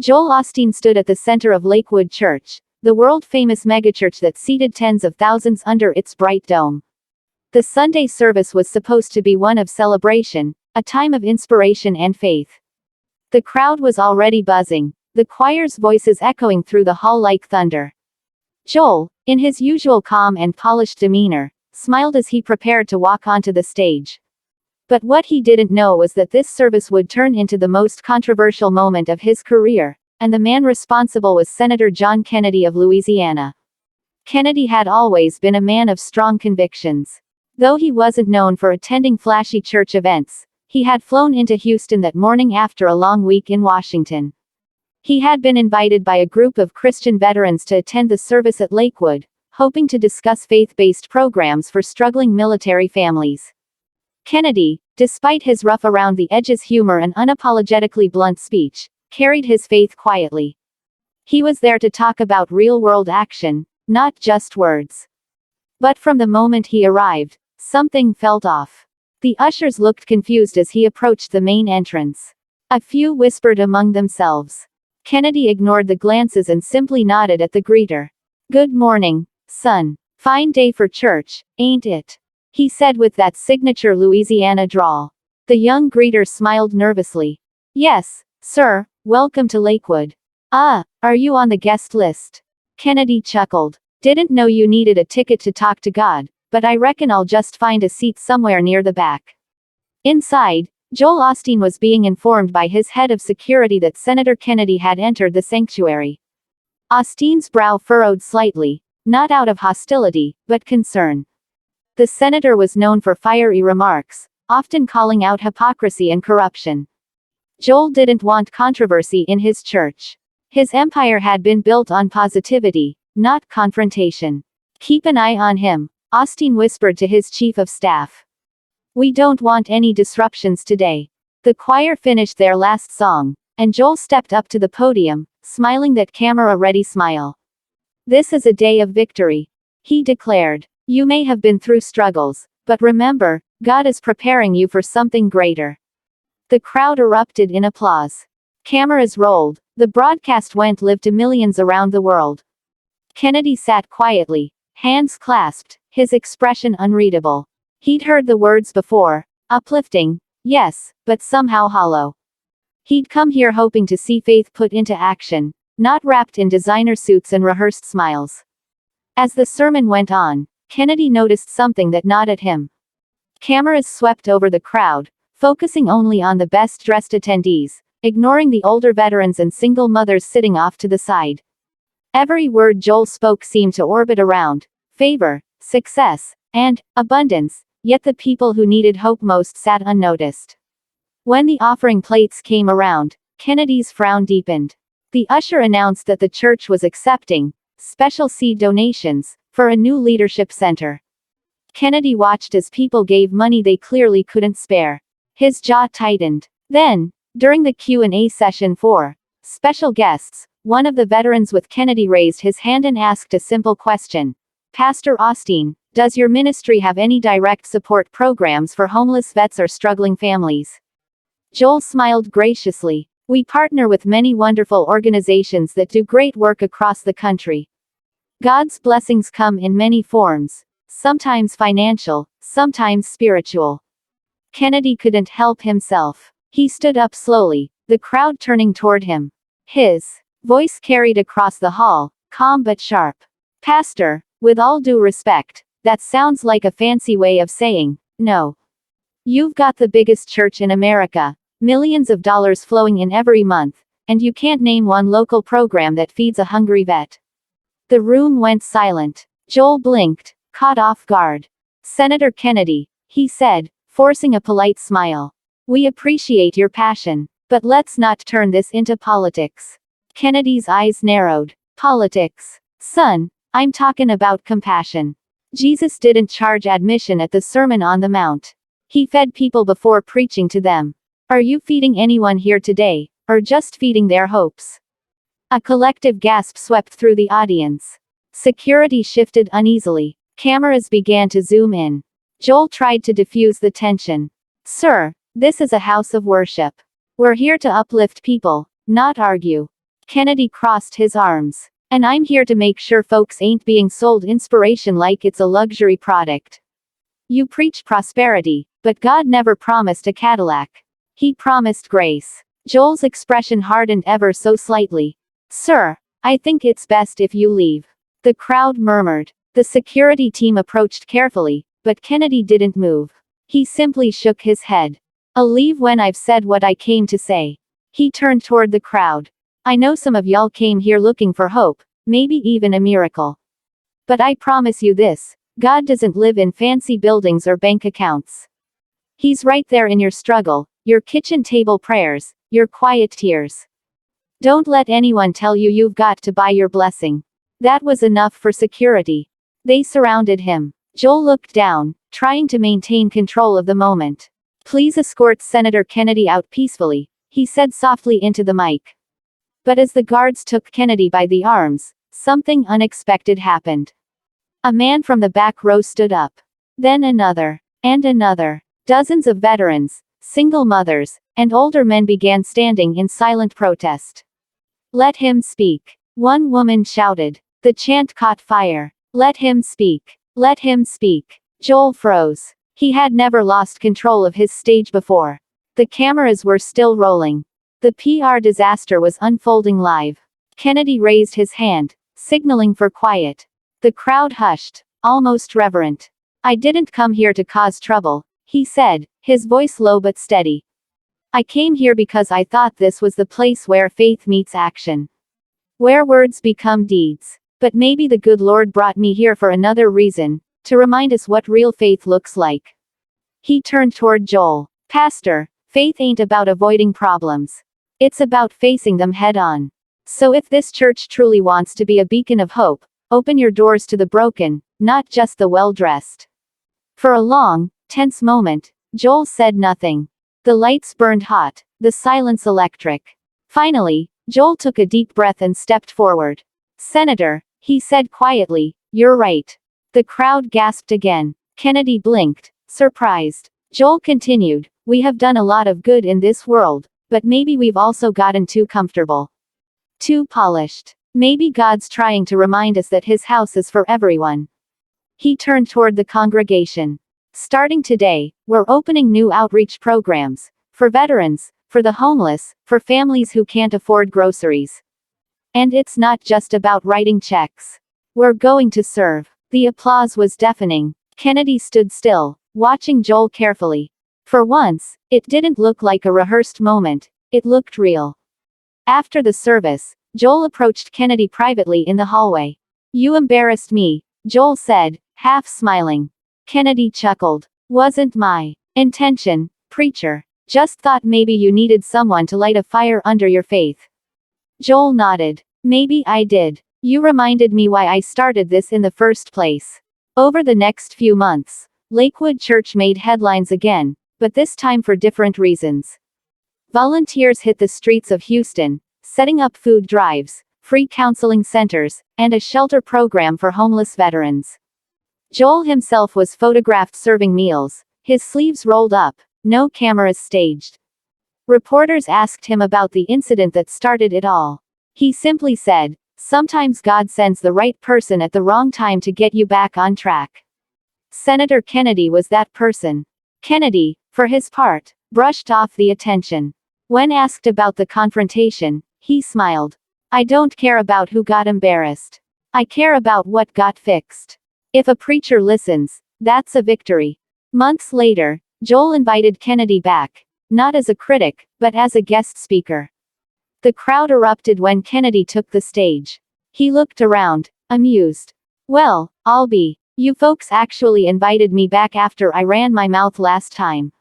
Joel Osteen stood at the center of Lakewood Church, the world-famous megachurch that seated tens of thousands under its bright dome. The Sunday service was supposed to be one of celebration, a time of inspiration and faith. The crowd was already buzzing, the choir's voices echoing through the hall like thunder. Joel, in his usual calm and polished demeanor, smiled as he prepared to walk onto the stage. But what he didn't know was that this service would turn into the most controversial moment of his career, and the man responsible was Senator John Kennedy of Louisiana. Kennedy had always been a man of strong convictions. Though he wasn't known for attending flashy church events, he had flown into Houston that morning after a long week in Washington. He had been invited by a group of Christian veterans to attend the service at Lakewood, hoping to discuss faith-based programs for struggling military families. Kennedy, despite his rough-around-the-edges humor and unapologetically blunt speech, carried his faith quietly. He was there to talk about real-world action, not just words. But from the moment he arrived, something felt off. The ushers looked confused as he approached the main entrance. A few whispered among themselves. Kennedy ignored the glances and simply nodded at the greeter. "Good morning, son. Fine day for church, ain't it?" he said with that signature Louisiana drawl. The young greeter smiled nervously. "Yes, sir, welcome to Lakewood." "Ah, are you on the guest list?" Kennedy chuckled. "Didn't know you needed a ticket to talk to God, but I reckon I'll just find a seat somewhere near the back." Inside, Joel Osteen was being informed by his head of security that Senator Kennedy had entered the sanctuary. Osteen's brow furrowed slightly, not out of hostility, but concern. The senator was known for fiery remarks, often calling out hypocrisy and corruption. Joel didn't want controversy in his church. His empire had been built on positivity, not confrontation. "Keep an eye on him," Osteen whispered to his chief of staff. "We don't want any disruptions today." The choir finished their last song, and Joel stepped up to the podium, smiling that camera-ready smile. "This is a day of victory," he declared. "You may have been through struggles, but remember, God is preparing you for something greater." The crowd erupted in applause. Cameras rolled, the broadcast went live to millions around the world. Kennedy sat quietly, hands clasped, his expression unreadable. He'd heard the words before, uplifting, yes, but somehow hollow. He'd come here hoping to see faith put into action, not wrapped in designer suits and rehearsed smiles. As the sermon went on, Kennedy noticed something that gnawed at him. Cameras swept over the crowd, focusing only on the best-dressed attendees, ignoring the older veterans and single mothers sitting off to the side. Every word Joel spoke seemed to orbit around favor, success, and abundance, yet the people who needed hope most sat unnoticed. When the offering plates came around, Kennedy's frown deepened. The usher announced that the church was accepting special seed donations for a new leadership center. Kennedy watched as people gave money they clearly couldn't spare. His jaw tightened. Then, during the Q&A session for special guests, one of the veterans with Kennedy raised his hand and asked a simple question. "Pastor Osteen, does your ministry have any direct support programs for homeless vets or struggling families?" Joel smiled graciously. "We partner with many wonderful organizations that do great work across the country. God's blessings come in many forms, sometimes financial, sometimes spiritual." Kennedy couldn't help himself. He stood up slowly, the crowd turning toward him. His voice carried across the hall, calm but sharp. "Pastor, with all due respect, that sounds like a fancy way of saying no. You've got the biggest church in America, millions of dollars flowing in every month, and you can't name one local program that feeds a hungry vet." The room went silent. Joel blinked, caught off guard. "Senator Kennedy," he said, forcing a polite smile. "We appreciate your passion, but let's not turn this into politics." Kennedy's eyes narrowed. "Politics? Son, I'm talking about compassion. Jesus didn't charge admission at the Sermon on the Mount. He fed people before preaching to them. Are you feeding anyone here today, or just feeding their hopes?" A collective gasp swept through the audience. Security shifted uneasily. Cameras began to zoom in. Joel tried to diffuse the tension. "Sir, this is a house of worship. We're here to uplift people, not argue." Kennedy crossed his arms. And I'm here to make sure folks ain't being sold inspiration like it's a luxury product. You preach prosperity, but God never promised a Cadillac. He promised grace. Joel's expression hardened ever so slightly. Sir, I think it's best if you leave. The crowd murmured. The security team approached carefully, but Kennedy didn't move. He simply shook his head. I'll leave when I've said what I came to say. He turned toward the crowd. I know some of y'all came here looking for hope, maybe even a miracle. But I promise you this, God doesn't live in fancy buildings or bank accounts. He's right there in your struggle, your kitchen table prayers, your quiet tears. Don't let anyone tell you you've got to buy your blessing. That was enough for security. They surrounded him. Joel looked down, trying to maintain control of the moment. Please escort Senator Kennedy out peacefully, he said softly into the mic. But as the guards took Kennedy by the arms, something unexpected happened. A man from the back row stood up. Then another. And another. Dozens of veterans, single mothers, and older men began standing in silent protest. Let him speak. One woman shouted. The chant caught fire. Let him speak. Let him speak. Joel froze. He had never lost control of his stage before. The cameras were still rolling. The PR disaster was unfolding live. Kennedy raised his hand, signaling for quiet. The crowd hushed, almost reverent. I didn't come here to cause trouble, he said, his voice low but steady. I came here because I thought this was the place where faith meets action. Where words become deeds. But maybe the good Lord brought me here for another reason, to remind us what real faith looks like. He turned toward Joel. Pastor, faith ain't about avoiding problems. It's about facing them head on. So if this church truly wants to be a beacon of hope, open your doors to the broken, not just the well-dressed. For a long, tense moment, Joel said nothing. The lights burned hot, the silence electric. Finally, Joel took a deep breath and stepped forward. Senator, he said quietly, you're right. The crowd gasped again. Kennedy blinked, surprised. Joel continued, we have done a lot of good in this world, but maybe we've also gotten too comfortable. Too polished. Maybe God's trying to remind us that his house is for everyone. He turned toward the congregation. Starting today, we're opening new outreach programs. For veterans, for the homeless, for families who can't afford groceries. And it's not just about writing checks. We're going to serve. The applause was deafening. Kennedy stood still, watching Joel carefully. For once, it didn't look like a rehearsed moment, it looked real. After the service, Joel approached Kennedy privately in the hallway. You embarrassed me, Joel said, half smiling. Kennedy chuckled. Wasn't my intention, preacher. Just thought maybe you needed someone to light a fire under your faith. Joel nodded. Maybe I did. You reminded me why I started this in the first place. Over the next few months, Lakewood Church made headlines again, but this time for different reasons. Volunteers hit the streets of Houston, setting up food drives, free counseling centers, and a shelter program for homeless veterans. Joel himself was photographed serving meals, his sleeves rolled up, no cameras staged. Reporters asked him about the incident that started it all. He simply said, sometimes God sends the right person at the wrong time to get you back on track. Senator Kennedy was that person. Kennedy, for his part, brushed off the attention. When asked about the confrontation, he smiled. I don't care about who got embarrassed. I care about what got fixed. If a preacher listens, that's a victory. Months later, Joel invited Kennedy back, not as a critic, but as a guest speaker. The crowd erupted when Kennedy took the stage. He looked around, amused. Well, I'll be. You folks actually invited me back after I ran my mouth last time.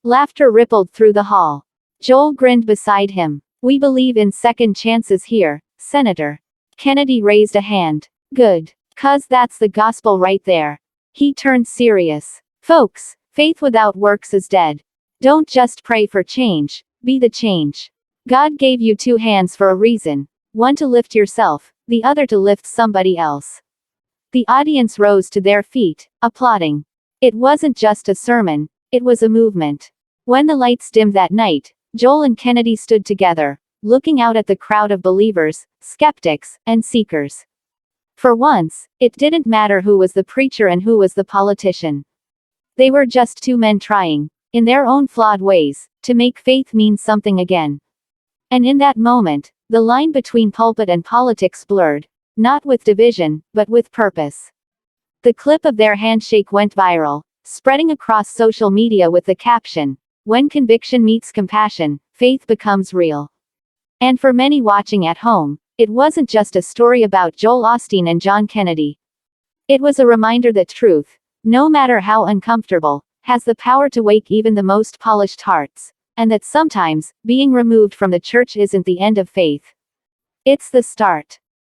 Laughter rippled through the hall. Joel grinned beside him. We believe in second chances here, Senator. Kennedy raised a hand. Good. 'Cause that's the gospel right there. He turned serious. Folks, faith without works is dead. Don't just pray for change, be the change. God gave you two hands for a reason, one to lift yourself, the other to lift somebody else. The audience rose to their feet, applauding. It wasn't just a sermon, it was a movement. When the lights dimmed that night, Joel and Kennedy stood together, looking out at the crowd of believers, skeptics, and seekers. For once, it didn't matter who was the preacher and who was the politician. They were just two men trying, in their own flawed ways, to make faith mean something again. And in that moment, the line between pulpit and politics blurred, not with division, but with purpose. The clip of their handshake went viral, spreading across social media with the caption, "When conviction meets compassion, faith becomes real." And for many watching at home, it wasn't just a story about Joel Osteen and John Kennedy. It was a reminder that truth, no matter how uncomfortable, has the power to wake even the most polished hearts, and that sometimes, being removed from the church isn't the end of faith. It's the start.